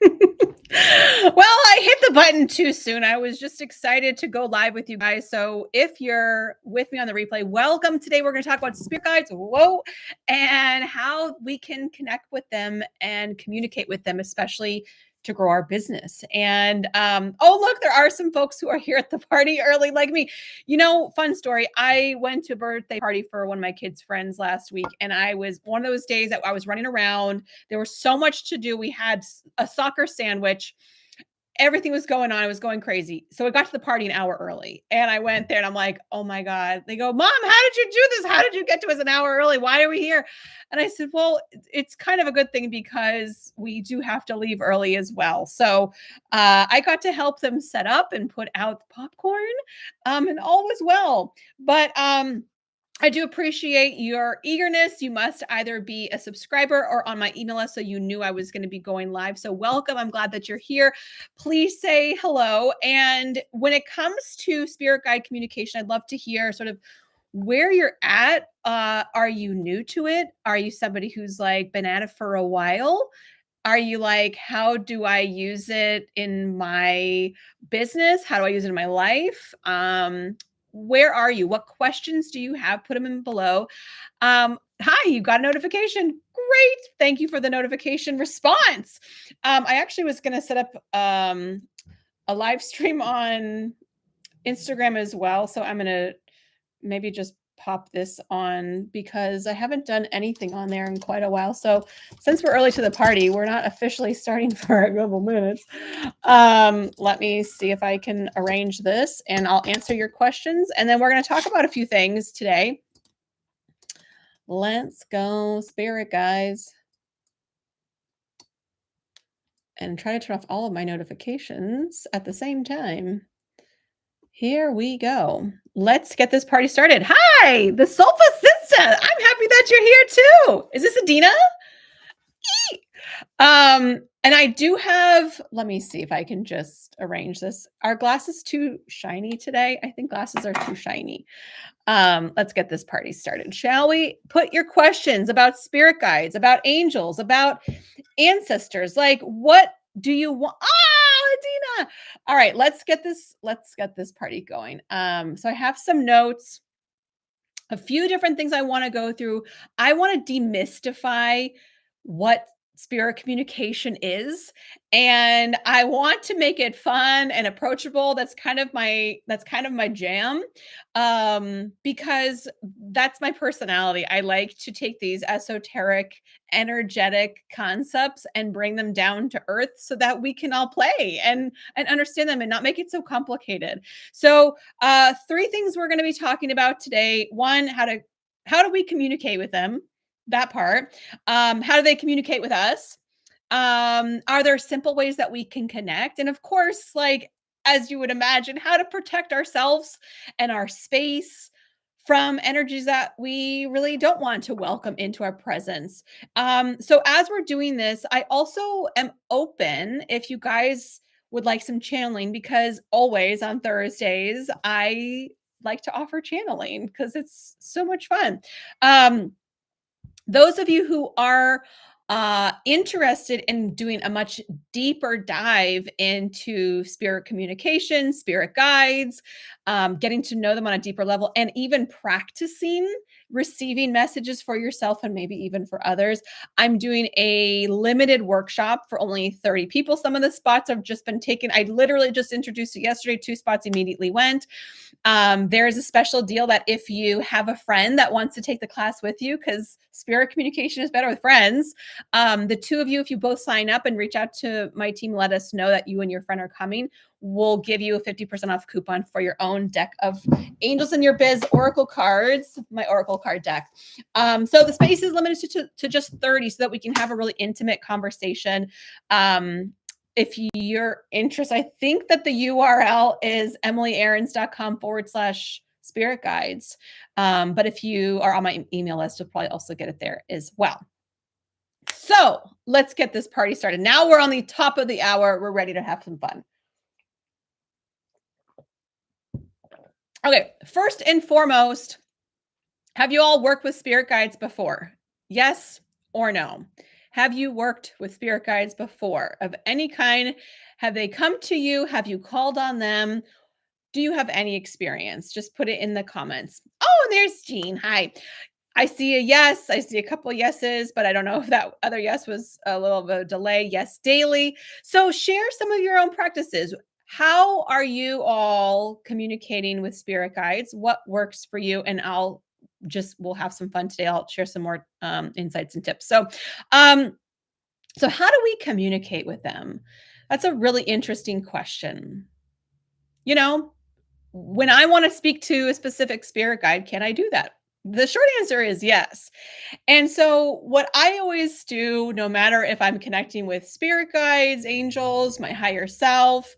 Well, I hit the button too soon. I was just excited to go live with you guys. So if you're with me on the replay, welcome. Today we're going to talk about spirit guides, whoa, and how we can connect with them and communicate with them, especially to grow our business. And oh, look, there are some folks who are here at the party early like me. Fun story. I went to a birthday party for one of my kids' friends last week, and I was one of those days that I was running around. There was so much to do. We had a soccer sandwich. Everything was going on. It was going crazy. So I got to the party an hour early, and I went there and I'm like, oh my God. They go, Mom, how did you do this? How did you get to us an hour early? Why are we here? And I said, well, it's kind of a good thing because we do have to leave early as well. So I got to help them set up and put out the popcorn, and all was well. But I do appreciate your eagerness. You must either be a subscriber or on my email list, so you knew I was going to be going live. So welcome. I'm glad that you're here. Please say hello. And when it comes to spirit guide communication, I'd love to hear sort of where you're at. Are you new to it? Are you somebody who's like been at it for a while? Are you like, how do I use it in my business? How do I use it in my life? Where are you? What questions do you have? Put them in below. Hi, you got a notification. Great. Thank you for the notification response. I actually was going to set up a live stream on Instagram as well. So I'm going to maybe just pop this on because I haven't done anything on there in quite a while. So since we're early to the party, we're not officially starting for a couple minutes. Let me see if I can arrange this and I'll answer your questions. And then we're going to talk about a few things today. Let's go spirit guys. And try to turn off all of my notifications at the same time. Here we go. Let's get this party started. Hi, the Sofa Sister. I'm happy that you're here too. Is this Adina? And I do have, let me see if I can just arrange this. Are glasses too shiny today? I think glasses are too shiny. Let's get this party started, shall we? Put your questions about spirit guides, about angels, about ancestors. Like, what do you want? Adina. All right, let's get this party going. So I have some notes, a few different things I want to go through. I want to demystify what spirit communication is, and I want to make it fun and approachable. That's kind of my jam, because that's my personality. I like to take these esoteric, energetic concepts and bring them down to earth so that we can all play and understand them and not make it so complicated. So three things we're going to be talking about today. One, how do we communicate with them? That part. How do they communicate with us? Are there simple ways that we can connect? And of course, like, as you would imagine, how to protect ourselves and our space from energies that we really don't want to welcome into our presence. So as we're doing this, I also am open if you guys would like some channeling, because always on Thursdays, I like to offer channeling because it's so much fun. Those of you who are interested in doing a much deeper dive into spirit communication, spirit guides, getting to know them on a deeper level, and even practicing receiving messages for yourself and maybe even for others, I'm doing a limited workshop for only 30 people. Some of the spots have just been taken. I literally just introduced it yesterday. 2 spots immediately went. There is a special deal that if you have a friend that wants to take the class with you, because spirit communication is better with friends, the two of you, if you both sign up and reach out to my team, let us know that you and your friend are coming, we'll give you a 50% off coupon for your own deck of Angels in Your Biz Oracle cards, my Oracle card deck. So the space is limited to just 30 so that we can have a really intimate conversation. If you're interested, I think that the URL is emilyaarons.com/spirit guides. But if you are on my email list, you'll probably also get it there as well. So let's get this party started. Now we're on the top of the hour. We're ready to have some fun. Okay, first and foremost, have you all worked with spirit guides before? Yes or no? Have you worked with spirit guides before of any kind? Have they come to you? Have you called on them? Do you have any experience? Just put it in the comments. Oh, and there's Jean. Hi. I see a yes. I see a couple yeses, but I don't know if that other yes was a little bit of a delay. Yes, daily. So share some of your own practices. How are you all communicating with spirit guides? What works for you? And we'll have some fun today. I'll share some more insights and tips. Um, so how do we communicate with them? That's a really interesting question. You know, when I want to speak to a specific spirit guide, can I do that? The short answer is yes. And so, what I always do, no matter if I'm connecting with spirit guides, angels, my higher self,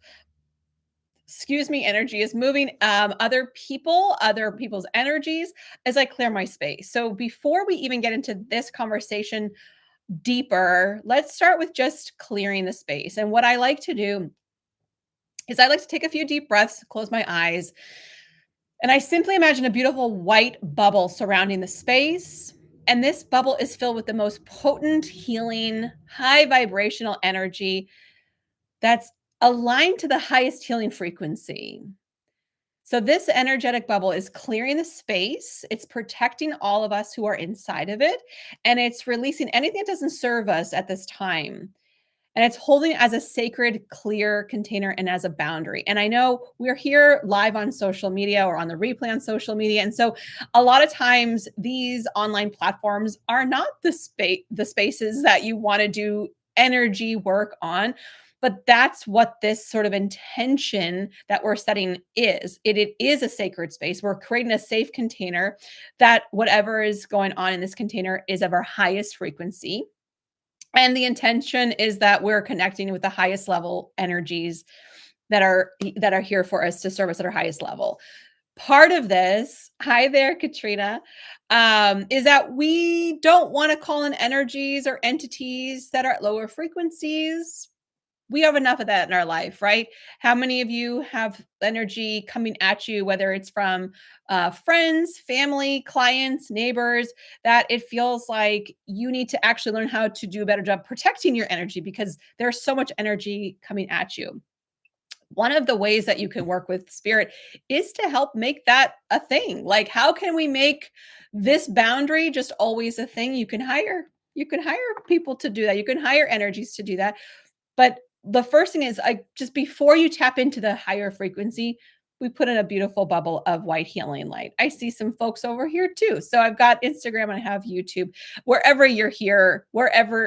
excuse me, energy is moving, other people's energies, as I clear my space. So, before we even get into this conversation deeper, let's start with just clearing the space. And what I like to do is I like to take a few deep breaths, close my eyes, and I simply imagine a beautiful white bubble surrounding the space. And this bubble is filled with the most potent, healing, high vibrational energy that's aligned to the highest healing frequency. So, this energetic bubble is clearing the space, it's protecting all of us who are inside of it, and it's releasing anything that doesn't serve us at this time. And it's holding it as a sacred, clear container and as a boundary. And I know we're here live on social media or on the replay on social media. And so a lot of times these online platforms are not the spaces that you want to do energy work on. But that's what this sort of intention that we're setting is. It is a sacred space. We're creating a safe container that whatever is going on in this container is of our highest frequency, and the intention is that we're connecting with the highest level energies that are here for us to serve us at our highest level. Part of this, hi there, Katrina, is that we don't want to call in energies or entities that are at lower frequencies. We have enough of that in our life, right? How many of you have energy coming at you, whether it's from friends, family, clients, neighbors, that it feels like you need to actually learn how to do a better job protecting your energy because there's so much energy coming at you. One of the ways that you can work with spirit is to help make that a thing. Like, how can we make this boundary just always a thing? You can hire people to do that. You can hire energies to do that, but the first thing is, just before you tap into the higher frequency, we put in a beautiful bubble of white healing light. I see some folks over here too. So I've got Instagram and I have YouTube. Wherever you're here,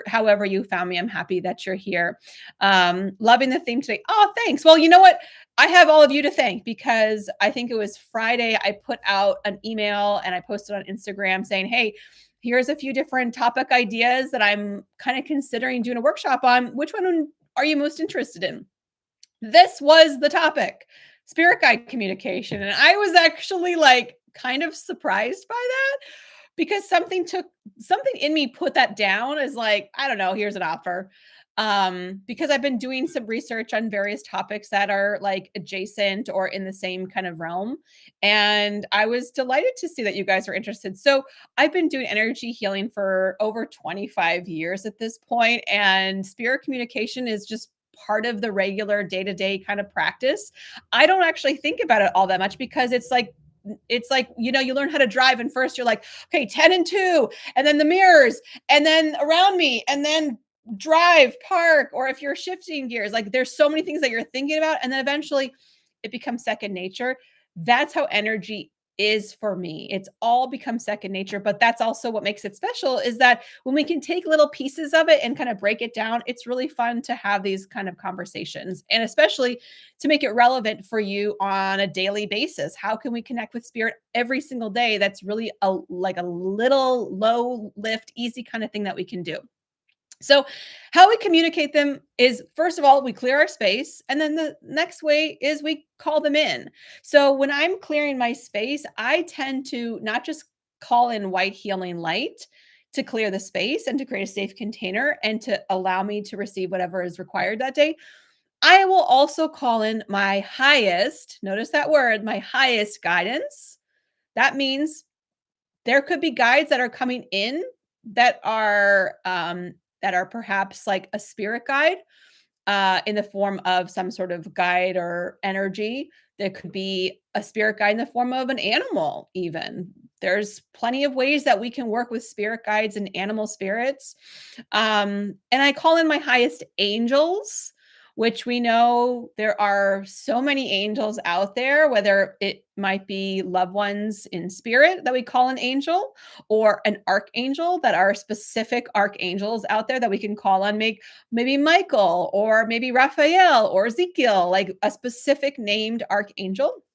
however you found me, I'm happy that you're here. Loving the theme today. Oh, thanks. Well, you know what? I have all of you to thank because I think it was Friday. I put out an email and I posted on Instagram saying, hey, here's a few different topic ideas that I'm kind of considering doing a workshop on. Which one are you most interested in? This was the topic, spirit guide communication. And I was actually like kind of surprised by that because something in me put that down as like, I don't know, here's an offer. Because I've been doing some research on various topics that are like adjacent or in the same kind of realm. And I was delighted to see that you guys are interested. So I've been doing energy healing for over 25 years at this point, and spirit communication is just part of the regular day-to-day kind of practice. I don't actually think about it all that much because it's like you learn how to drive and first you're like, okay, 10 and 2, and then the mirrors, and then around me, and then drive, park, or if you're shifting gears, like there's so many things that you're thinking about, and then eventually it becomes second nature. That's how energy is for me. It's all become second nature, but that's also what makes it special is that when we can take little pieces of it and kind of break it down, it's really fun to have these kind of conversations, and especially to make it relevant for you on a daily basis. How can we connect with spirit every single day? That's really like a little low lift, easy kind of thing that we can do. So, how we communicate them is, first of all, we clear our space. And then the next way is we call them in. So, when I'm clearing my space, I tend to not just call in white healing light to clear the space and to create a safe container and to allow me to receive whatever is required that day. I will also call in my highest, notice that word, my highest guidance. That means there could be guides that are coming in that are that are perhaps like a spirit guide in the form of some sort of guide or energy. There could be a spirit guide in the form of an animal, even. There's plenty of ways that we can work with spirit guides and animal spirits. And I call in my highest angels, which we know there are so many angels out there, whether it might be loved ones in spirit that we call an angel, or an archangel that are specific archangels out there that we can call on. Maybe Michael or maybe Raphael or Ezekiel, like a specific named archangel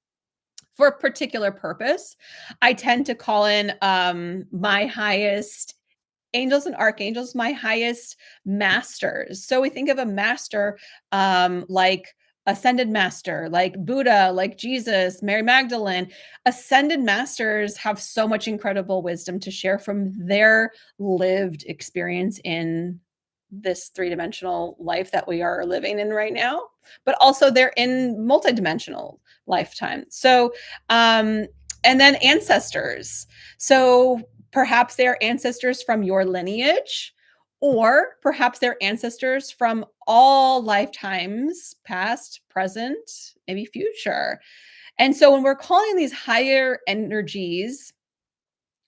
for a particular purpose. I tend to call in my highest angels and archangels, my highest masters. So we think of a master like ascended master, like Buddha, like Jesus, Mary Magdalene. Ascended masters have so much incredible wisdom to share from their lived experience in this three-dimensional life that we are living in right now, but also they're in multidimensional lifetime. So and then ancestors. So perhaps they're ancestors from your lineage, or perhaps they're ancestors from all lifetimes, past, present, maybe future. And so when we're calling these higher energies,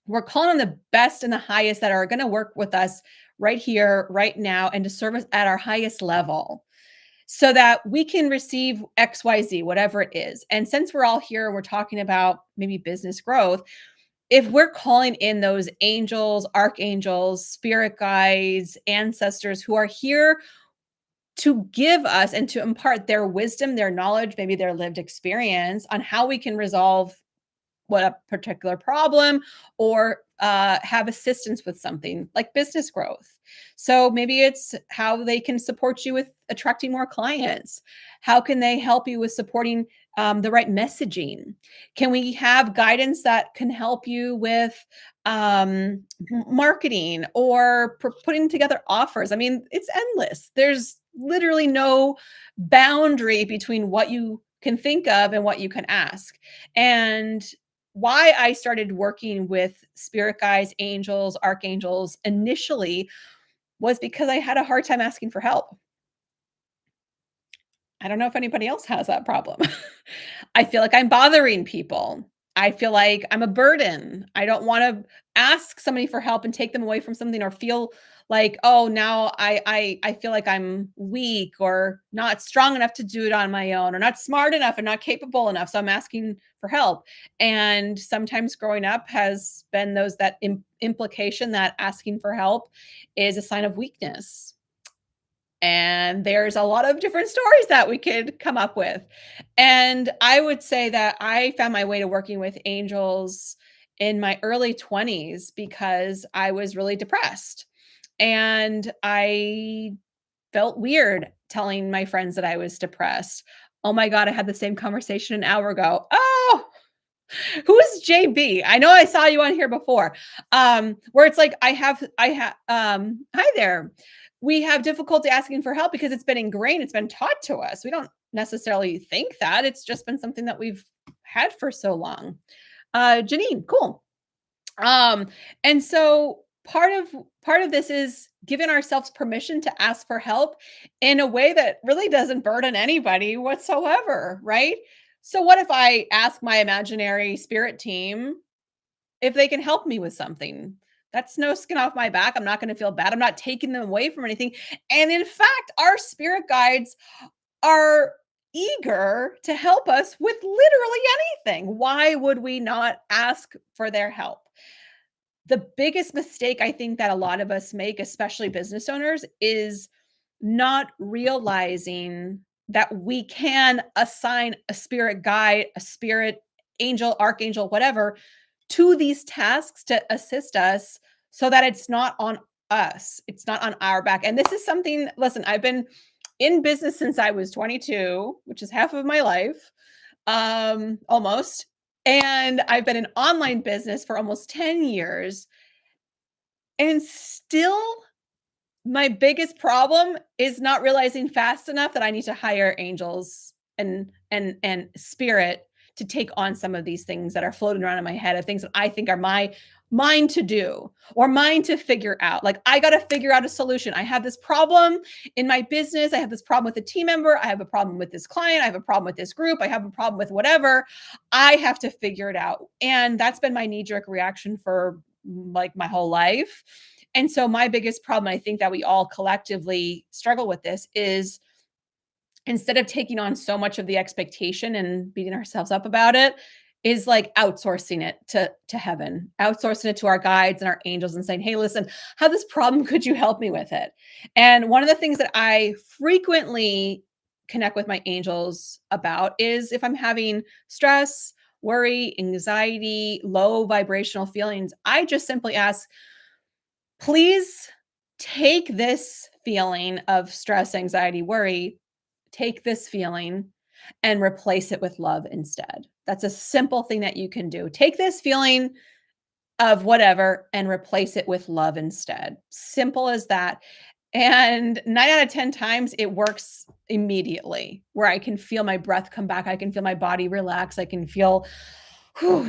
we're calling on the best and the highest that are going to work with us right here, right now, and to serve us at our highest level so that we can receive XYZ, whatever it is. And since we're all here, we're talking about maybe business growth. If we're calling in those angels, archangels, spirit guides, ancestors who are here to give us and to impart their wisdom, their knowledge, maybe their lived experience on how we can resolve what a particular problem or have assistance with something like business growth. So maybe it's how they can support you with attracting more clients. How can they help you with supporting the right messaging? Can we have guidance that can help you with marketing or putting together offers? I mean, it's endless. There's literally no boundary between what you can think of and what you can ask. And why I started working with spirit guides, angels, archangels initially was because I had a hard time asking for help. I don't know if anybody else has that problem. I feel like I'm bothering people. I feel like I'm a burden. I don't want to ask somebody for help and take them away from something or feel like, oh, now I feel like I'm weak or not strong enough to do it on my own or not smart enough and not capable enough. So I'm asking for help. And sometimes growing up has been that implication that asking for help is a sign of weakness. And there's a lot of different stories that we could come up with. And I would say that I found my way to working with angels in my early 20s because I was really depressed. And I felt weird telling my friends that I was depressed. Oh my God, I had the same conversation an hour ago. Oh, who's JB? I know I saw you on here before. Where it's like hi there. We have difficulty asking for help because it's been ingrained, it's been taught to us. We don't necessarily think that. It's just been something that we've had for so long. Janine, cool. And so part of this is giving ourselves permission to ask for help in a way that really doesn't burden anybody whatsoever, right? So what if I ask my imaginary spirit team if they can help me with something? That's no skin off my back. I'm not going to feel bad. I'm not taking them away from anything. And in fact, our spirit guides are eager to help us with literally anything. Why would we not ask for their help? The biggest mistake I think that a lot of us make, especially business owners, is not realizing that we can assign a spirit guide, a spirit angel, archangel, whatever, to these tasks to assist us so that it's not on us. It's not on our back. And this is something, listen, I've been in business since I was 22, which is half of my life, almost. And I've been in online business for almost 10 years. And still, my biggest problem is not realizing fast enough that I need to hire angels and spirit to take on some of these things that are floating around in my head of things that I think are my mine to do or mine to figure out. Like, I got to figure out a solution. I have this problem in my business. I have this problem with a team member. I have a problem with this client. I have a problem with this group. I have a problem with whatever. I have to figure it out. And that's been my knee jerk reaction for like my whole life. And so, my biggest problem, I think that we all collectively struggle with this, is instead of taking on so much of the expectation and beating ourselves up about it, is like outsourcing it to heaven, outsourcing it to our guides and our angels and saying, hey, listen, how this problem, could you help me with it? And one of the things that I frequently connect with my angels about is if I'm having stress, worry, anxiety, low vibrational feelings, I just simply ask, please take this feeling of stress, anxiety, worry, take this feeling and replace it with love instead. That's a simple thing that you can do. Take this feeling of whatever and replace it with love instead. Simple as that. And 9 out of 10 times it works immediately, where I can feel my breath come back. I can feel my body relax. I can feel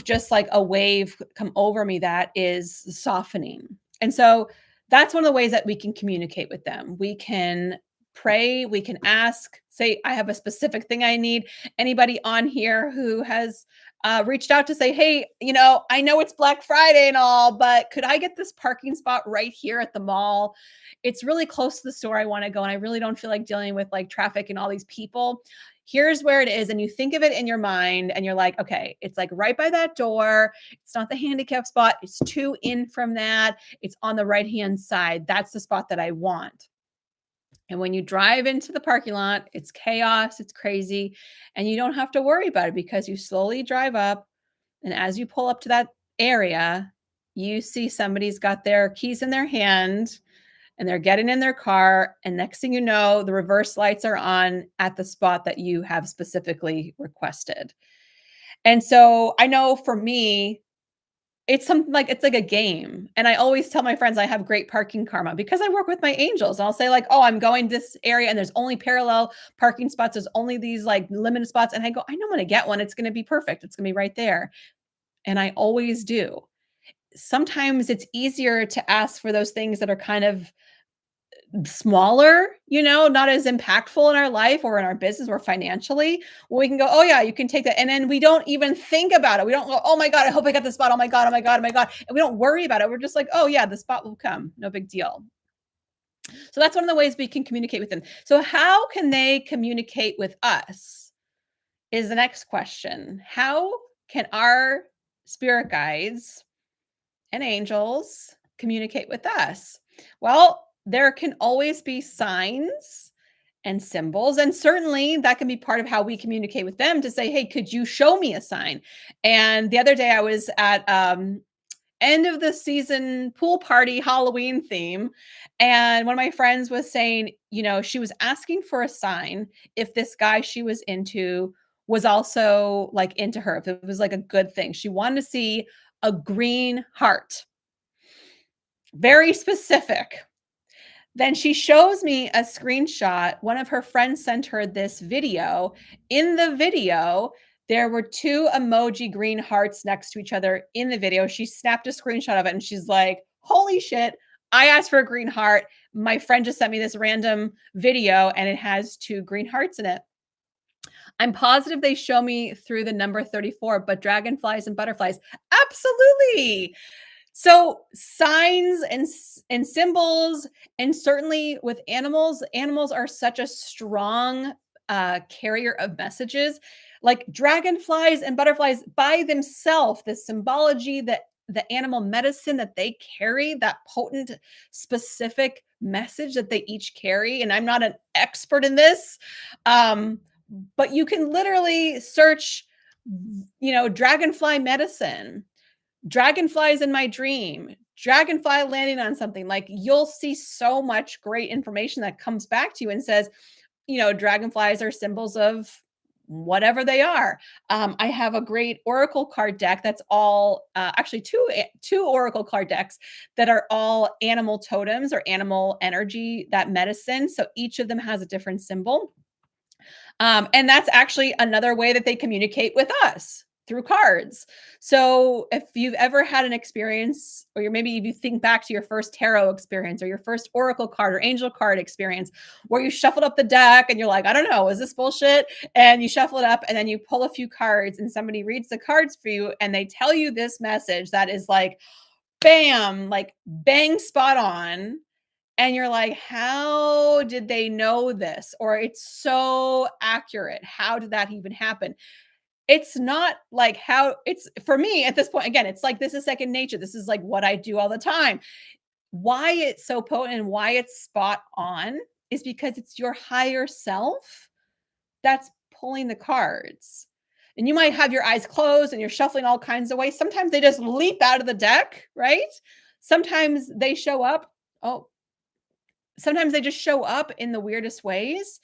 just like a wave come over me that is softening. And so that's one of the ways that we can communicate with them. We can pray, we can ask, say, I have a specific thing I need. Anybody on here who has reached out to say, hey, I know it's Black Friday and all, but could I get this parking spot right here at the mall? It's really close to the store I want to go, and I really don't feel like dealing with like traffic and all these people. Here's where it is. And you think of it in your mind and you're like, okay, it's like right by that door. It's not the handicap spot. It's 2 in from that. It's on the right-hand side. That's the spot that I want. And when you drive into the parking lot, it's chaos, it's crazy, and you don't have to worry about it because you slowly drive up. And as you pull up to that area, you see somebody's got their keys in their hand and they're getting in their car. And next thing you know, the reverse lights are on at the spot that you have specifically requested. And so I know for me, it's like a game. And I always tell my friends I have great parking karma because I work with my angels. I'll say like, oh, I'm going this area and there's only parallel parking spots. There's only these like limited spots. And I go, I know I'm going to get one. It's going to be perfect. It's going to be right there. And I always do. Sometimes it's easier to ask for those things that are kind of smaller, not as impactful in our life or in our business or financially, we can go, oh yeah, you can take that. And then we don't even think about it. We don't go, oh my God, I hope I got the spot. Oh my God, oh my God, oh my God. And we don't worry about it. We're just like, oh yeah, the spot will come. No big deal. So that's one of the ways we can communicate with them. So how can they communicate with us is the next question. How can our spirit guides and angels communicate with us? Well, there can always be signs and symbols. And certainly that can be part of how we communicate with them to say, hey, could you show me a sign? And the other day I was at end of the season pool party Halloween theme. And one of my friends was saying, she was asking for a sign if this guy she was into was also like into her, if it was like a good thing. She wanted to see a green heart. Very specific. Then she shows me a screenshot. One of her friends sent her this video. In the video, there were 2 emoji green hearts next to each other in the video. She snapped a screenshot of it and she's like, holy shit, I asked for a green heart. My friend just sent me this random video and it has 2 green hearts in it. I'm positive they show me through the number 34, but dragonflies and butterflies. Absolutely. So signs and symbols, and certainly with animals are such a strong carrier of messages. Like dragonflies and butterflies by themselves, the symbology, that the animal medicine that they carry, that potent, specific message that they each carry. And I'm not an expert in this, but you can literally search, dragonfly medicine, dragonflies in my dream, dragonfly landing on something. Like, you'll see so much great information that comes back to you and says, dragonflies are symbols of whatever they are. I have a great oracle card deck that's all actually two oracle card decks that are all animal totems or animal energy, that medicine. So each of them has a different symbol. And that's actually another way that they communicate with us. through cards. So if you've ever had an experience, or maybe if you think back to your first tarot experience or your first oracle card or angel card experience, where you shuffled up the deck and you're like, I don't know, is this bullshit? And you shuffle it up and then you pull a few cards and somebody reads the cards for you and they tell you this message that is like, bam, like bang spot on. And you're like, how did they know this? Or it's so accurate. How did that even happen? It's not like how it's for me at this point. Again, it's like this is second nature. This is like what I do all the time. Why it's so potent and why it's spot on is because it's your higher self that's pulling the cards. And you might have your eyes closed and you're shuffling all kinds of ways. Sometimes they just leap out of the deck, right? Sometimes they show up. Oh, sometimes they just show up in the weirdest ways.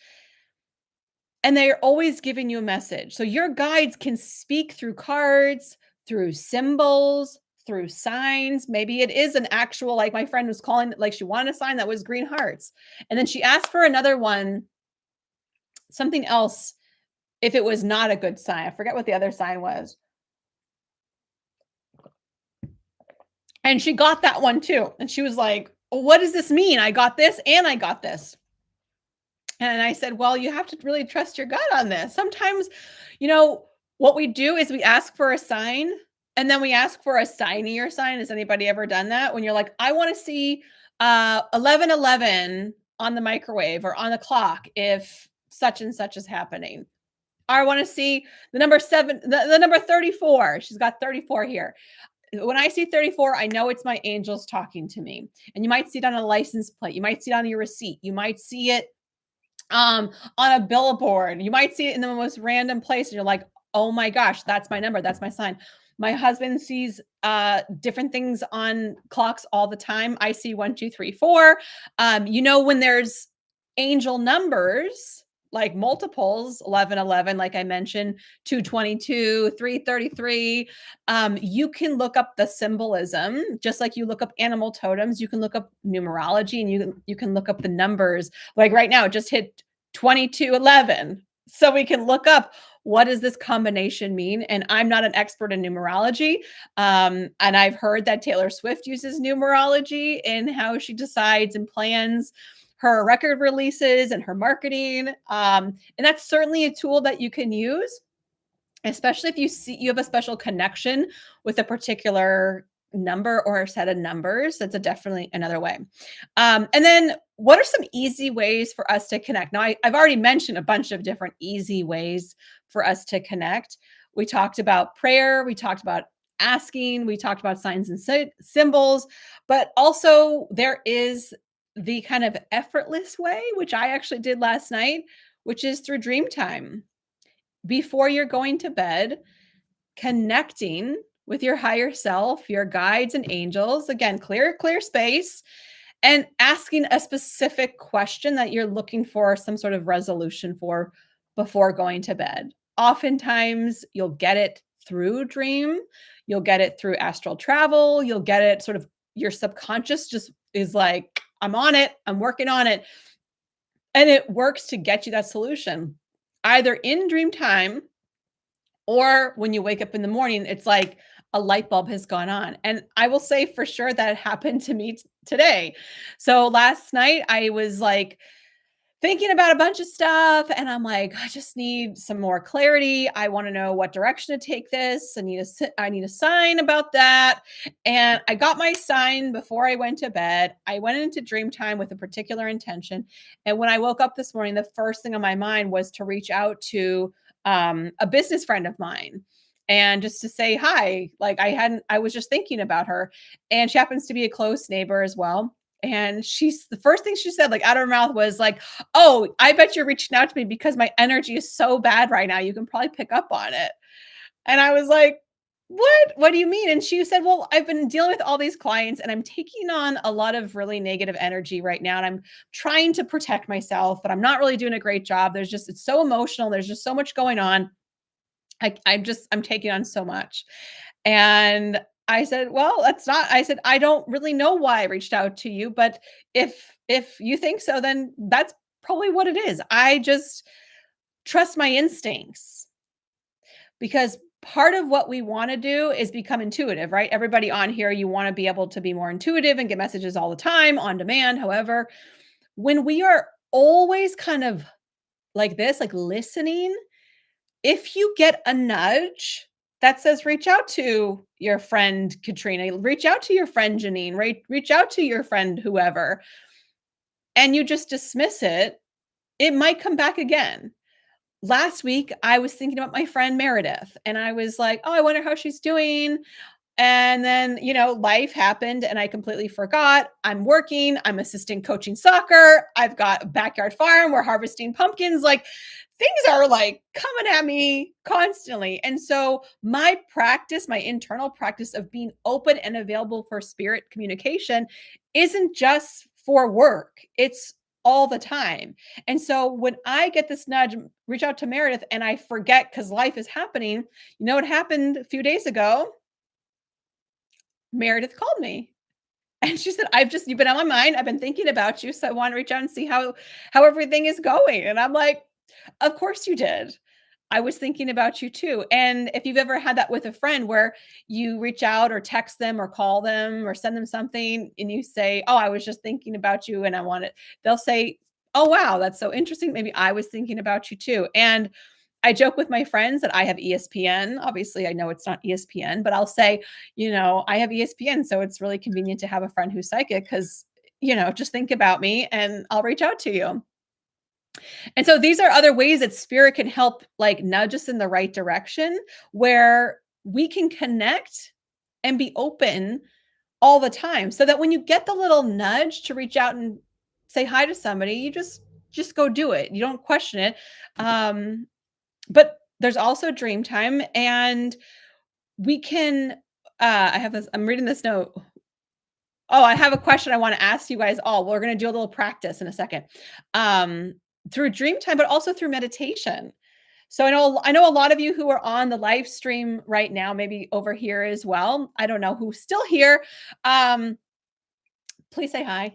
And they're always giving you a message. So your guides can speak through cards, through symbols, through signs. Maybe it is an actual, like my friend was calling, like she wanted a sign that was green hearts. And then she asked for another one, something else, if it was not a good sign. I forget what the other sign was. And she got that one too. And she was like, well, what does this mean? I got this and I got this. And I said, well, you have to really trust your gut on this. Sometimes, what we do is we ask for a sign and then we ask for a signier sign. Has anybody ever done that? When you're like, I want to see 11:11 on the microwave or on the clock if such and such is happening. Or I want to see the number 7, the number 34. She's got 34 here. When I see 34, I know it's my angels talking to me. And you might see it on a license plate. You might see it on your receipt. You might see it on a billboard. You might see it in the most random place and you're like, oh my gosh, that's my number. That's my sign. My husband sees different things on clocks all the time. I see 1, 2, 3, 4. When there's angel numbers, like multiples, 11:11, like I mentioned, 222, 333. You can look up the symbolism, just like you look up animal totems. You can look up numerology, and you can look up the numbers. Like right now, it just hit 2211, so we can look up what does this combination mean. And I'm not an expert in numerology, and I've heard that Taylor Swift uses numerology in how she decides and plans her record releases and her marketing. And that's certainly a tool that you can use, especially if you have a special connection with a particular number or a set of numbers. That's definitely another way. And then what are some easy ways for us to connect? Now, I've already mentioned a bunch of different easy ways for us to connect. We talked about prayer. We talked about asking. We talked about signs and symbols. But also there is the kind of effortless way, which I actually did last night, which is through dream time. Before you're going to bed, connecting with your higher self, your guides and angels. Again, clear space, and asking a specific question that you're looking for some sort of resolution for before going to bed. Oftentimes, you'll get it through dream, you'll get it through astral travel, you'll get it sort of your subconscious just is like, I'm on it, I'm working on it. And it works to get you that solution, either in dream time or when you wake up in the morning. It's like a light bulb has gone on. And I will say for sure that happened to me today. So last night I was like thinking about a bunch of stuff and I'm like, I just need some more clarity. I want to know what direction to take this. I need a sign about that. And I got my sign before I went to bed. I went into dream time with a particular intention. And when I woke up this morning, the first thing on my mind was to reach out to a business friend of mine and just to say hi. Like I was just thinking about her, and she happens to be a close neighbor as well. And the first thing she said, like out of her mouth, was like, oh, I bet you're reaching out to me because my energy is so bad right now. You can probably pick up on it. And I was like, what do you mean? And she said, well, I've been dealing with all these clients and I'm taking on a lot of really negative energy right now. And I'm trying to protect myself, but I'm not really doing a great job. It's so emotional. There's just so much going on. I'm taking on so much. And I said, well, I said, I don't really know why I reached out to you, but if you think so, then that's probably what it is. I just trust my instincts, because part of what we want to do is become intuitive, right? Everybody on here, you want to be able to be more intuitive and get messages all the time on demand. However, when we are always kind of like this, like listening, if you get a nudge that says, reach out to your friend Katrina, reach out to your friend Janine, right? Reach out to your friend whoever, and you just dismiss it, it might come back again. Last week, I was thinking about my friend Meredith, and I was like, oh, I wonder how she's doing. And then, life happened and I completely forgot. I'm working, I'm assistant coaching soccer. I've got a backyard farm. We're harvesting pumpkins. Like things are like coming at me constantly. And so my practice, my internal practice of being open and available for spirit communication isn't just for work. It's all the time. And so when I get this nudge, reach out to Meredith and I forget because life is happening. You know what happened a few days ago? Meredith called me and she said, you've been on my mind. I've been thinking about you. So I want to reach out and see how everything is going." And I'm like, "Of course you did. I was thinking about you too." And if you've ever had that with a friend where you reach out or text them or call them or send them something and you say, "Oh, I was just thinking about you and I want it." They'll say, "Oh, wow, that's so interesting. Maybe I was thinking about you too." And I joke with my friends that I have ESPN. Obviously, I know it's not ESPN, but I'll say, I have ESPN, so it's really convenient to have a friend who's psychic because, just think about me and I'll reach out to you. And so these are other ways that spirit can help like nudge us in the right direction where we can connect and be open all the time so that when you get the little nudge to reach out and say hi to somebody, you just go do it. You don't question it. But there's also dream time and we can I have this I'm reading this note. Oh, I have a question I want to ask you guys all. We're going to do a little practice in a second. Um through dream time but also through meditation. So I know a lot of you who are on the live stream right now, maybe over here as well. I don't know who's still here. Um Please say hi.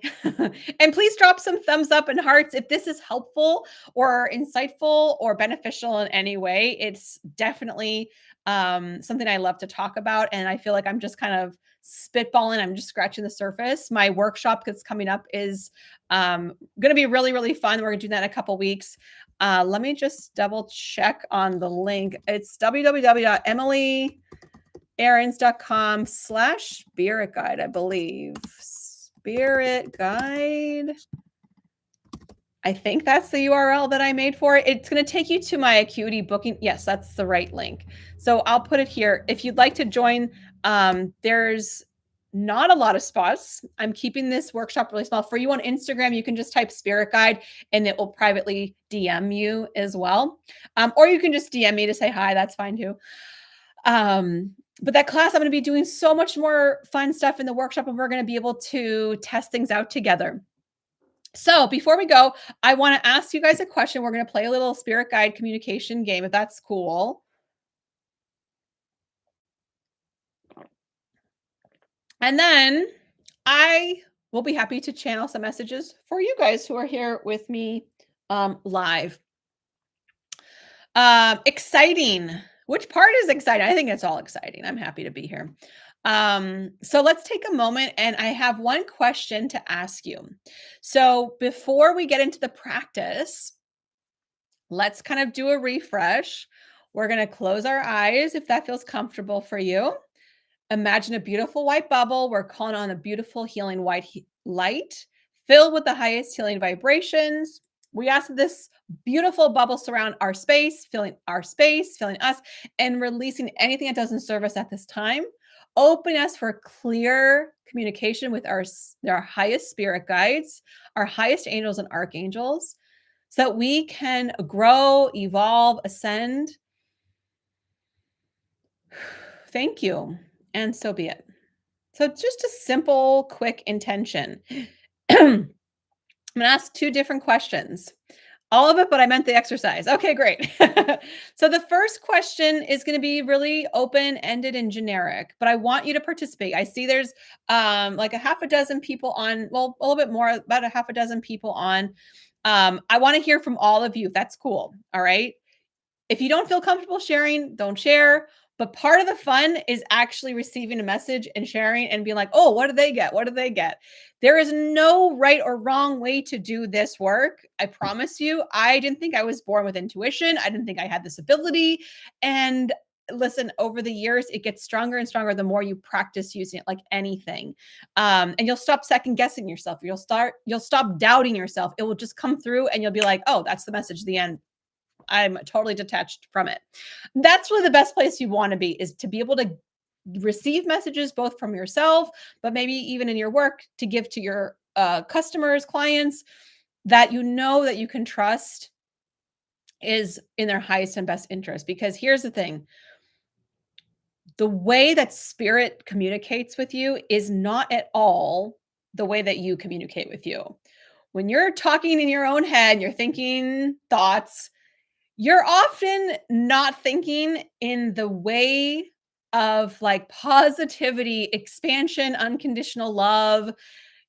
And please drop some thumbs up and hearts if this is helpful or insightful or beneficial in any way. It's definitely something I love to talk about. And I feel like I'm just kind of spitballing. I'm just scratching the surface. My workshop that's coming up is going to be really, really fun. We're going to do that in a couple weeks. Let me just double check on the link. It's www.emilyarons.com/spirit guide, I believe. Spirit guide. I think that's the URL that I made for it. It's going to take you to my Acuity booking. Yes, that's the right link. So I'll put it here. If you'd like to join, there's not a lot of spots. I'm keeping this workshop really small. For you on Instagram, you can just type spirit guide and it will privately DM you as well. Or you can just DM me to say hi. That's fine too. But that class, I'm going to be doing so much more fun stuff in the workshop and we're going to be able to test things out together. So before we go, I want to ask you guys a question. We're going to play a little spirit guide communication game, if that's cool. And then I will be happy to channel some messages for you guys who are here with me live. Exciting. Which part is exciting? I think it's all exciting. I'm happy to be here. So let's take a moment and I have one question to ask you. So before we get into the practice, let's kind of do a refresh. We're going to close our eyes if that feels comfortable for you. Imagine a beautiful white bubble. We're calling on a beautiful healing white light filled with the highest healing vibrations. We ask that this beautiful bubble surround our space, filling us, and releasing anything that doesn't serve us at this time. Open us for clear communication with our highest spirit guides, our highest angels and archangels, so that we can grow, evolve, ascend. Thank you. And so be it. So just a simple, quick intention. I'm going to ask two different questions. All of it, but I meant the exercise. Okay, great. So the first question is going to be really open-ended and generic, but I want you to participate. I see there's like a half a dozen people on, well, a little bit more, about a half a dozen people on. I want to hear from all of you if that's cool. All right. If you don't feel comfortable sharing, don't share. But part of the fun is actually receiving a message and sharing and being like, oh, what did they get? What did they get? There is no right or wrong way to do this work. I promise you. I didn't think I was born with intuition. I didn't think I had this ability. And listen, over the years, it gets stronger and stronger the more you practice using it, like anything. And you'll stop second guessing yourself. You'll stop doubting yourself. It will just come through and you'll be like, oh, that's the message, the end. I'm totally detached from it. That's really the best place you want to be, is to be able to receive messages both from yourself, but maybe even in your work to give to your customers, clients that you know that you can trust is in their highest and best interest. Because here's the thing, the way that spirit communicates with you is not at all the way that you communicate with you. When you're talking in your own head, you're thinking thoughts, you're often not thinking in the way of like positivity, expansion, unconditional love.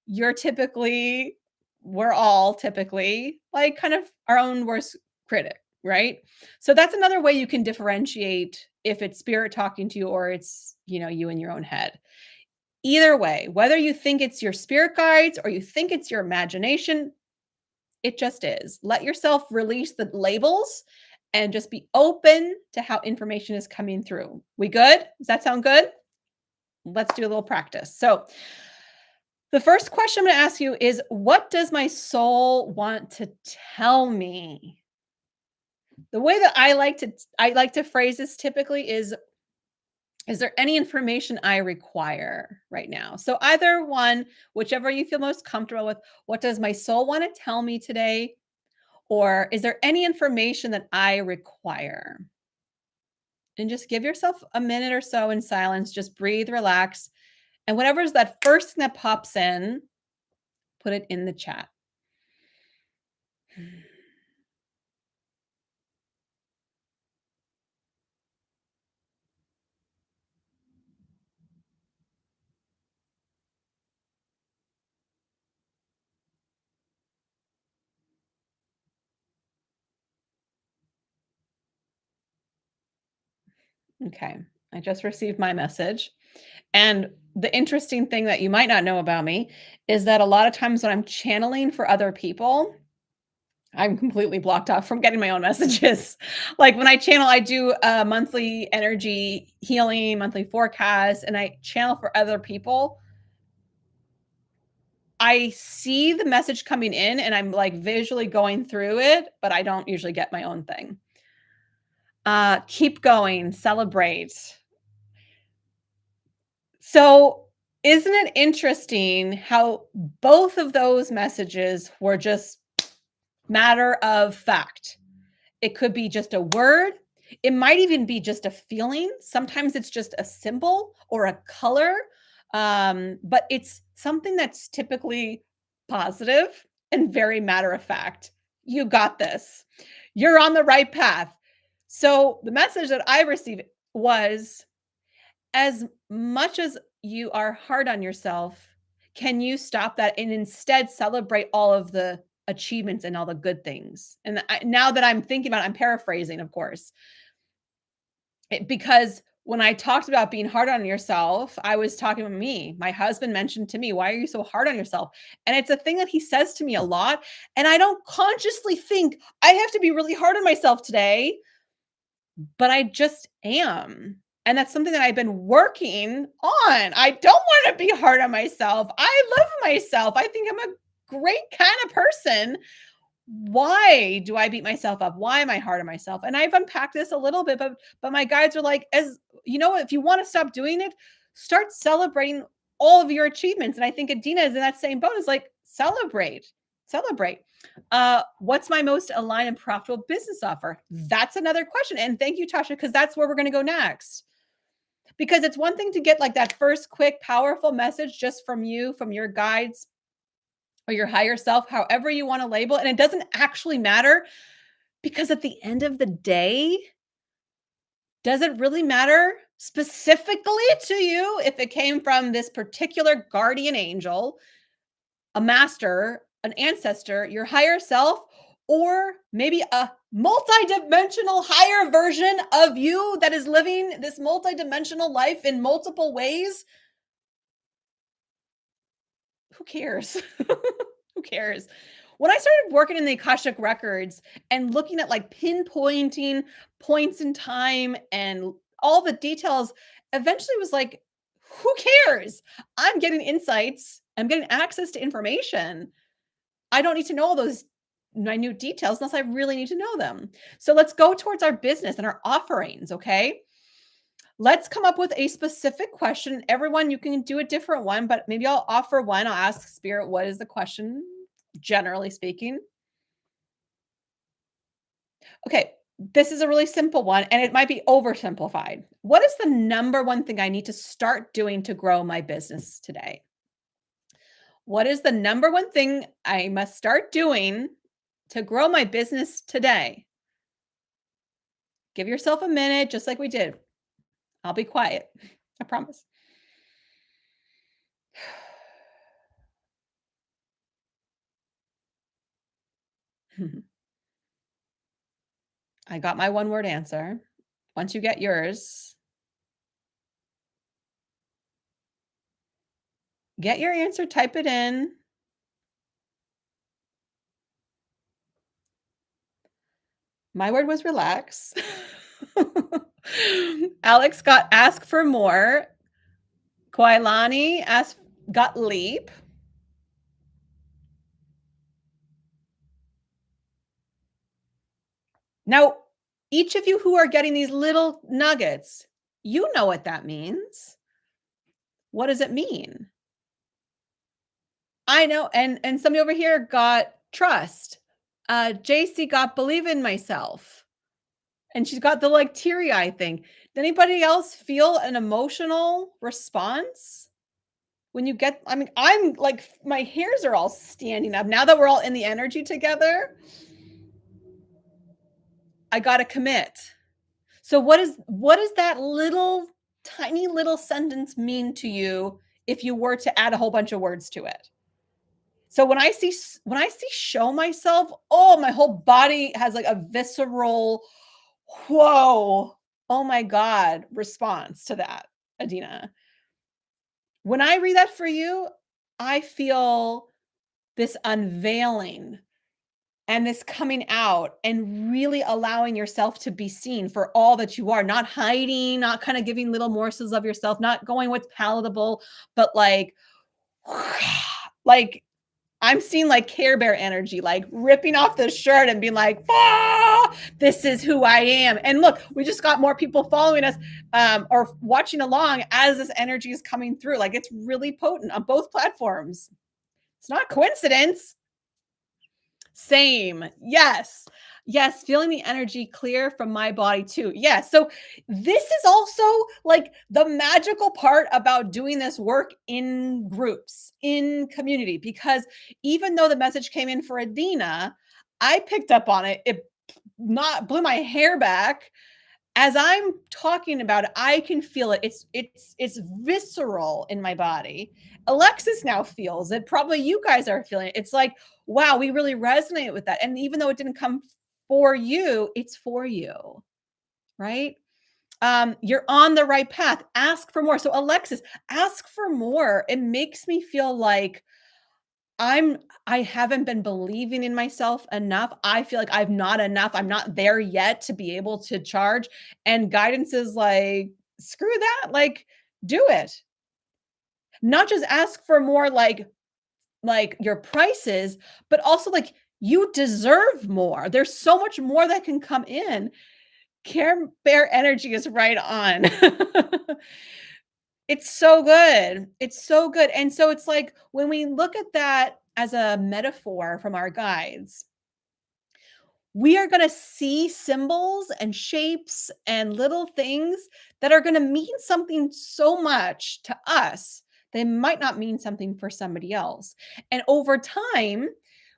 You're typically, we're all typically like kind of our own worst critic, right? So that's another way you can differentiate if it's spirit talking to you or it's, you in your own head. Either way, whether you think it's your spirit guides or you think it's your imagination, it just is. Let yourself release the labels and just be open to how information is coming through. We good? Does that sound good? Let's do a little practice. So, the first question I'm going to ask you is, what does my soul want to tell me? The way that I like to phrase this typically is there any information I require right now? So either one, whichever you feel most comfortable with, what does my soul want to tell me today? Or is there any information that I require? And just give yourself a minute or so in silence. Just breathe, relax. And whatever's that first thing that pops in, put it in the chat. Okay. I just received my message. And the interesting thing that you might not know about me is that a lot of times when I'm channeling for other people, I'm completely blocked off from getting my own messages. Like when I channel, I do a monthly energy healing, monthly forecast, and I channel for other people. I see the message coming in and I'm like visually going through it, but I don't usually get my own thing. Keep going, celebrate. So, isn't it interesting how both of those messages were just matter of fact? It could be just a word. It might even be just a feeling. Sometimes it's just a symbol or a color. But it's something that's typically positive and very matter of fact. You got this. You're on the right path. So the message that I received was, as much as you are hard on yourself, can you stop that and instead celebrate all of the achievements and all the good things? And now that I'm thinking about it, I'm paraphrasing, of course, because when I talked about being hard on yourself, I was talking about me. My husband mentioned to me, "Why are you so hard on yourself?" And it's a thing that he says to me a lot. And I don't consciously think I have to be really hard on myself today, but I just am. And that's something that I've been working on. I don't want to be hard on myself. I love myself. I think I'm a great kind of person. Why do I beat myself up? Why am I hard on myself? And I've unpacked this a little bit, but my guides are like, as you know, if you want to stop doing it, start celebrating all of your achievements. And I think Adina is in that same boat. Is like, celebrate, celebrate. What's my most aligned and profitable business offer? That's another question. And thank you, Tasha, because that's where we're going to go next. Because it's one thing to get like that first quick, powerful message just from you, from your guides or your higher self, however you want to label it. And it doesn't actually matter, because at the end of the day, does it really matter specifically to you if it came from this particular guardian angel, a master, an ancestor, your higher self, or maybe a multidimensional higher version of you that is living this multidimensional life in multiple ways, who cares? Who cares? When I started working in the Akashic records and looking at like pinpointing points in time and all the details, eventually was like, who cares? I'm getting insights, I'm getting access to information. I don't need to know all those minute details unless I really need to know them. So let's go towards our business and our offerings, okay? Let's come up with a specific question. Everyone, you can do a different one, but maybe I'll offer one. I'll ask Spirit, what is the question, generally speaking? Okay, this is a really simple one, and it might be oversimplified. What is the number one thing I need to start doing to grow my business today? What is the number one thing I must start doing to grow my business today? Give yourself a minute, just like we did. I'll be quiet. I promise. I got my one word answer. Once you get yours, get your answer, type it in. My word was relax. Alex got ask for more. Koilani asked got leap. Now, each of you who are getting these little nuggets, you know what that means. What does it mean? I know, and somebody over here got trust. JC got believe in myself. And she's got the like teary eye thing. Did anybody else feel an emotional response when you get? I mean, I'm like, my hairs are all standing up now that we're all in the energy together. I got to commit. So what does that little tiny little sentence mean to you if you were to add a whole bunch of words to it? So when I see show myself, oh, my whole body has like a visceral whoa, oh my god response to that, Adina. When I read that for you, I feel this unveiling and this coming out and really allowing yourself to be seen for all that you are, not hiding, not kind of giving little morsels of yourself, not going what's palatable, but like like I'm seeing like Care Bear energy, like ripping off the shirt and being like, ah, this is who I am. And look, we just got more people following us or watching along as this energy is coming through. Like it's really potent on both platforms. It's not coincidence. Same. Yes. Yes. Feeling the energy clear from my body too. Yes. So this is also like the magical part about doing this work in groups, in community, because even though the message came in for Adina, I picked up on it. It not blew my hair back as I'm talking about it, I can feel it. It's visceral in my body. Alexis now feels it. Probably you guys are feeling it. It's like, wow, we really resonate with that. And even though it didn't come for you, it's for you, right? You're on the right path. Ask for more. So Alexis, ask for more. It makes me feel like I'm I haven't been believing in myself enough. I feel like I'm not enough. I'm not there yet to be able to charge. And guidance is like, screw that. Like, do it. Not just ask for more like your prices, but also like you deserve more. There's so much more that can come in. Care Bear energy is right on. It's so good. It's so good. And so it's like when we look at that as a metaphor from our guides, we are going to see symbols and shapes and little things that are going to mean something so much to us. They might not mean something for somebody else. And over time,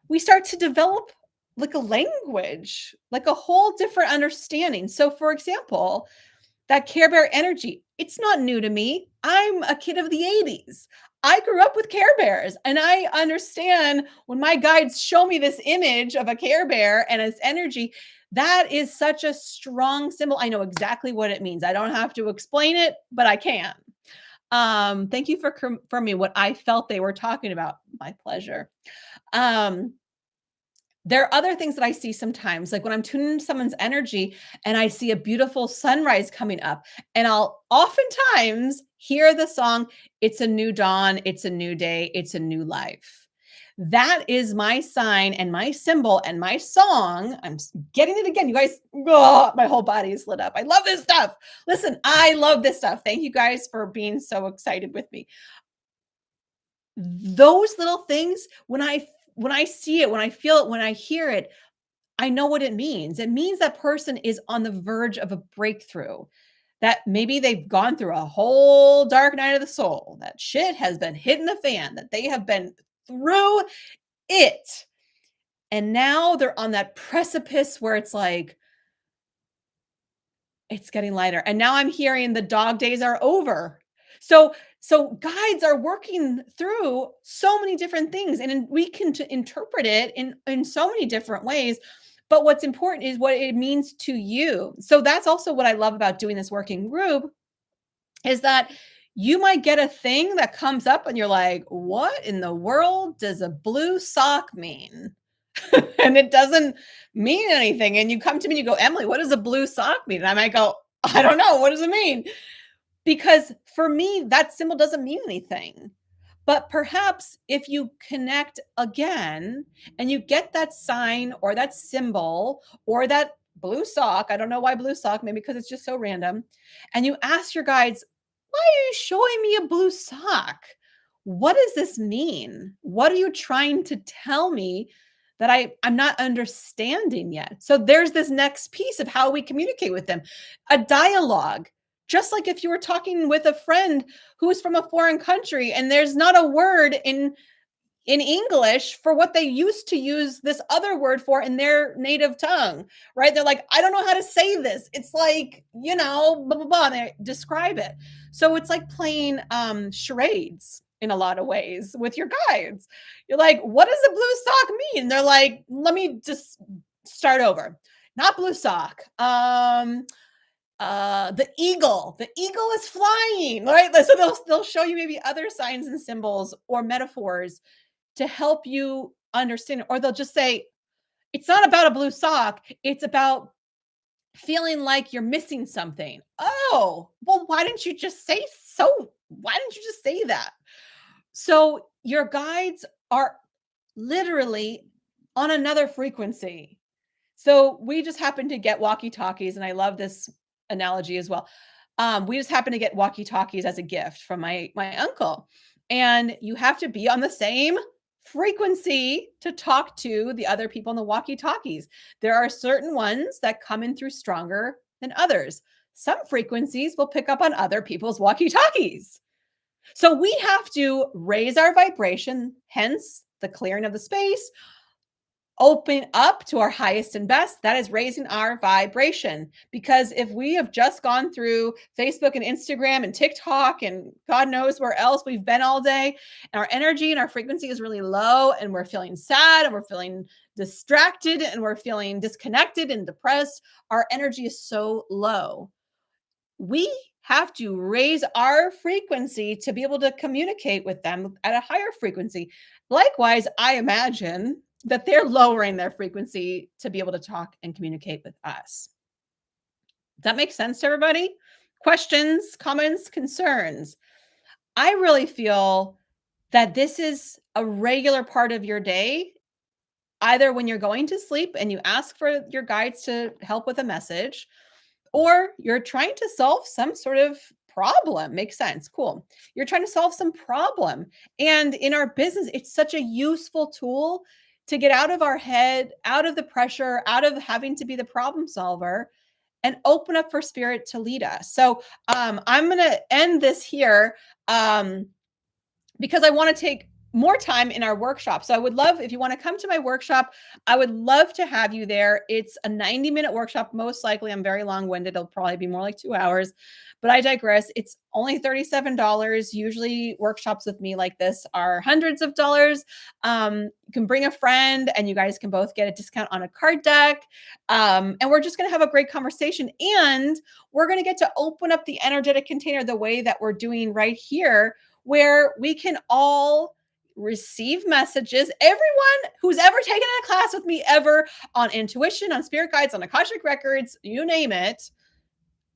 we start to develop like a language, like a whole different understanding. So, for example, that Care Bear energy, it's not new to me. I'm a kid of the 80s. I grew up with Care Bears, and I understand when my guides show me this image of a Care Bear and its energy, that is such a strong symbol. I know exactly what it means. I don't have to explain it, but I can. Thank you for confirming what I felt they were talking about. My pleasure. Um, there are other things that I see sometimes, like when I'm tuning into someone's energy and I see a beautiful sunrise coming up, and I'll oftentimes hear the song, It's a New Dawn, It's a New Day, It's a New Life. That is my sign and my symbol and my song. Getting it again. You guys, oh, my whole body is lit up. I love this stuff. Listen, I love this stuff. Thank you guys for being so excited with me. Those little things, when I see it, when I feel it, when I hear it, I know what it means. It means that person is on the verge of a breakthrough, that maybe they've gone through a whole dark night of the soul, that shit has been hitting the fan, that they have been through it. And now they're on that precipice where it's like, it's getting lighter. And now I'm hearing the dog days are over. So guides are working through so many different things, and we can interpret it in so many different ways. But what's important is what it means to you. So that's also what I love about doing this working group, is that you might get a thing that comes up and you're like, what in the world does a blue sock mean? And it doesn't mean anything. And you come to me and you go, Emily, what does a blue sock mean? And I might go, I don't know. What does it mean? Because for me, that symbol doesn't mean anything. But perhaps if you connect again and you get that sign or that symbol or that blue sock, I don't know why blue sock, maybe because it's just so random, and you ask your guides, why are you showing me a blue sock? What does this mean? What are you trying to tell me that I'm not understanding yet? So there's this next piece of how we communicate with them, a dialogue. Just like if you were talking with a friend who is from a foreign country and there's not a word in English for what they used to use this other word for in their native tongue, right? They're like, I don't know how to say this. It's like, blah, blah, blah. And they describe it. So it's like playing charades in a lot of ways with your guides. You're like, what does a blue sock mean? They're like, let me just start over. Not blue sock. The eagle is flying, right? So they'll show you maybe other signs and symbols or metaphors to help you understand it. Or they'll just say, it's not about a blue sock, it's about feeling like you're missing something. Oh, well, why didn't you just say that? So your guides are literally on another frequency. So we just happen to get walkie-talkies, and I love this analogy as well. We just happen to get walkie-talkies as a gift from my uncle, and you have to be on the same frequency to talk to the other people in the walkie-talkies. There are certain ones that come in through stronger than others. Some frequencies will pick up on other people's walkie-talkies. So we have to raise our vibration, hence the clearing of the space, open up to our highest and best. That is raising our vibration. Because if we have just gone through Facebook and Instagram and TikTok and God knows where else we've been all day, and our energy and our frequency is really low, and we're feeling sad and we're feeling distracted and we're feeling disconnected and depressed, our energy is so low. We have to raise our frequency to be able to communicate with them at a higher frequency. Likewise, I imagine that they're lowering their frequency to be able to talk and communicate with us. Does that make sense to everybody? Questions, comments, concerns? I really feel that this is a regular part of your day, either when you're going to sleep and you ask for your guides to help with a message, or you're trying to solve some sort of problem. Makes sense. Cool. You're trying to solve some problem. And in our business, it's such a useful tool to get out of our head, out of the pressure, out of having to be the problem solver, and open up for spirit to lead us. So I'm going to end this here because I want to take more time in our workshop. So I would love if you want to come to my workshop, I would love to have you there. It's a 90-minute workshop. Most likely, I'm very long-winded. It'll probably be more like 2 hours, but I digress. It's only $37. Usually workshops with me like this are hundreds of dollars. You can bring a friend and you guys can both get a discount on a card deck. And we're just going to have a great conversation. And we're going to get to open up the energetic container the way that we're doing right here, where we can all receive messages. Everyone who's ever taken a class with me ever on intuition, on spirit guides, on Akashic records, you name it,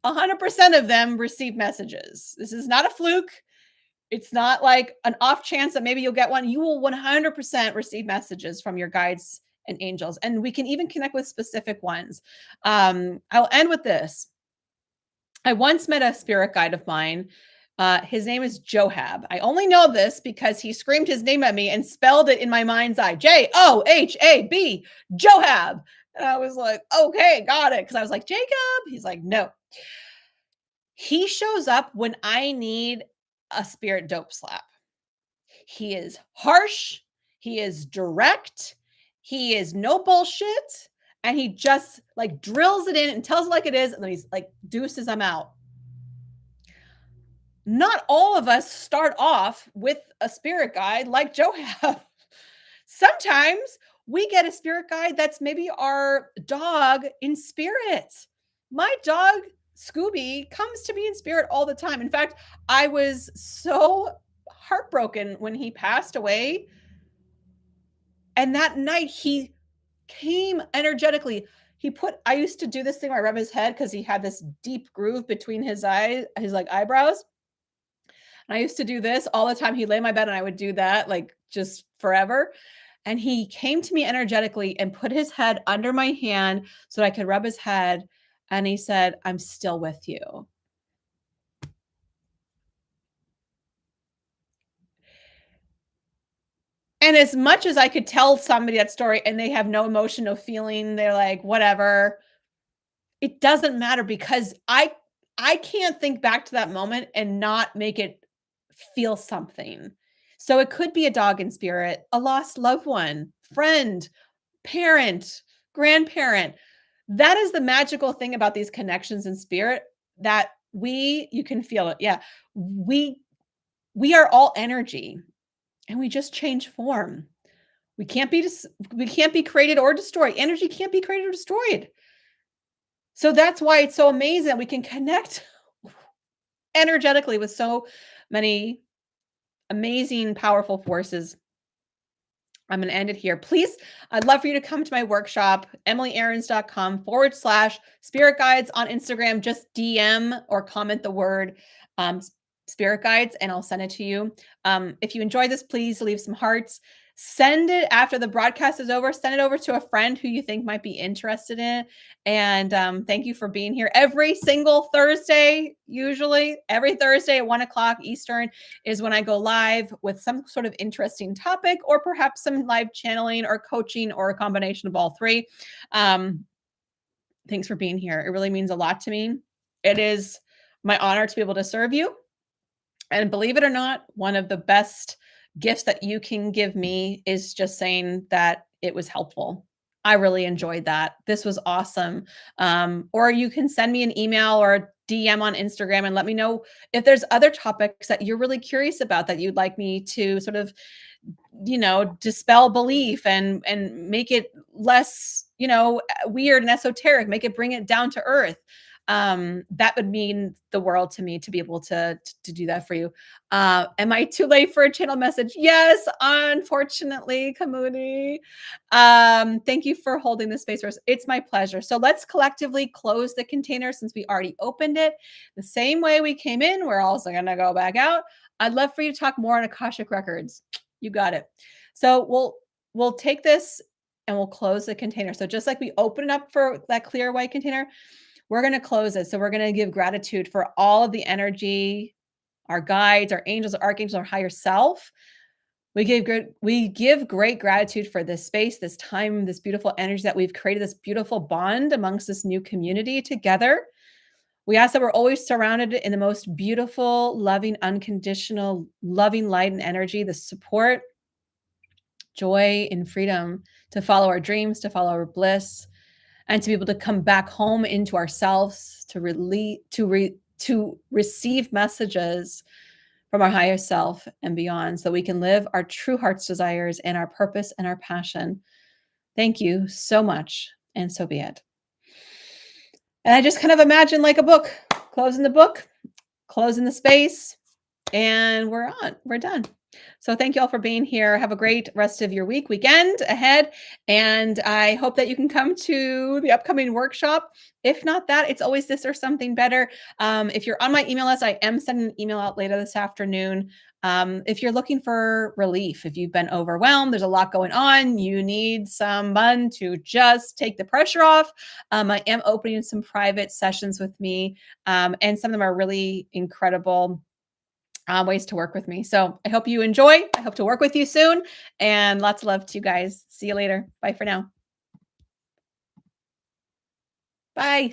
100% of them receive messages. This is not a fluke. It's not like an off chance that maybe you'll get one. You will 100% receive messages from your guides and angels. And we can even connect with specific ones. I'll end with this. I once met a spirit guide of mine. His name is Johab. I only know this because he screamed his name at me and spelled it in my mind's eye, Johab, Johab. And I was like, okay, got it. Because I was like, Jacob. He's like, no. He shows up when I need a spirit dope slap. He is harsh. He is direct. He is no bullshit. And he just like drills it in and tells it like it is. And then he's like, deuces, I'm out. Not all of us start off with a spirit guide like Joe have. Sometimes we get a spirit guide that's maybe our dog in spirit. My dog, Scooby, comes to me in spirit all the time. In fact, I was so heartbroken when he passed away. And that night he came energetically. I used to do this thing where I rub his head because he had this deep groove between his eyes, his like eyebrows. And I used to do this all the time. He'd lay in my bed and I would do that like just forever. And he came to me energetically and put his head under my hand so that I could rub his head. And he said, I'm still with you. And as much as I could tell somebody that story and they have no emotion, no feeling, they're like, whatever, it doesn't matter because I can't think back to that moment and not make it feel something. So it could be a dog in spirit, a lost loved one, friend, parent, grandparent. That is the magical thing about these connections in spirit that you can feel it. Yeah. We we are all energy and we just change form. We can't be created or destroyed. Energy can't be created or destroyed. So that's why it's so amazing. We can connect energetically with so many amazing, powerful forces. I'm going to end it here. Please, I'd love for you to come to my workshop, emilyaarons.com/spirit guides on Instagram. Just DM or comment the word spirit guides and I'll send it to you. If you enjoy this, please leave some hearts. Send it after the broadcast is over. Send it over to a friend who you think might be interested in it. And thank you for being here every single Thursday. Usually every Thursday at 1:00 Eastern is when I go live with some sort of interesting topic or perhaps some live channeling or coaching or a combination of all three. Thanks for being here. It really means a lot to me. It is my honor to be able to serve you. And believe it or not, one of the best gifts that you can give me is just saying that it was helpful. I really enjoyed that. This was awesome. Or you can send me an email or a DM on Instagram and let me know if there's other topics that you're really curious about that you'd like me to sort of, dispel belief and make it less, weird and esoteric, bring it down to earth. That would mean the world to me to be able to do that for you. Am I too late for a channel message? Yes, unfortunately, Kamuni. Thank you for holding this space for us. It's my pleasure. So let's collectively close the container since we already opened it. The same way we came in, we're also going to go back out. I'd love for you to talk more on Akashic Records. You got it. So we'll take this and we'll close the container. So just like we open it up for that clear white container, we're going to close it. So we're going to give gratitude for all of the energy, our guides, our angels, our archangels, our higher self. We give great gratitude for this space, this time, this beautiful energy that we've created, this beautiful bond amongst this new community together. We ask that we're always surrounded in the most beautiful, loving, unconditional, loving light and energy, the support, joy and freedom to follow our dreams, to follow our bliss, and to be able to come back home into ourselves, to receive messages from our higher self and beyond, so we can live our true heart's desires and our purpose and our passion. Thank you so much, and so be it. And I just kind of imagine like a book, closing the book, closing the space, and we're done. So thank you all for being here. Have a great rest of your weekend ahead. And I hope that you can come to the upcoming workshop. If not that, it's always this or something better. If you're on my email list, I am sending an email out later this afternoon. If you're looking for relief, if you've been overwhelmed, there's a lot going on, you need someone to just take the pressure off. I am opening some private sessions with me, and some of them are really incredible ways to work with me. So I hope you enjoy. I hope to work with you soon, and lots of love to you guys. See you later. Bye for now. Bye.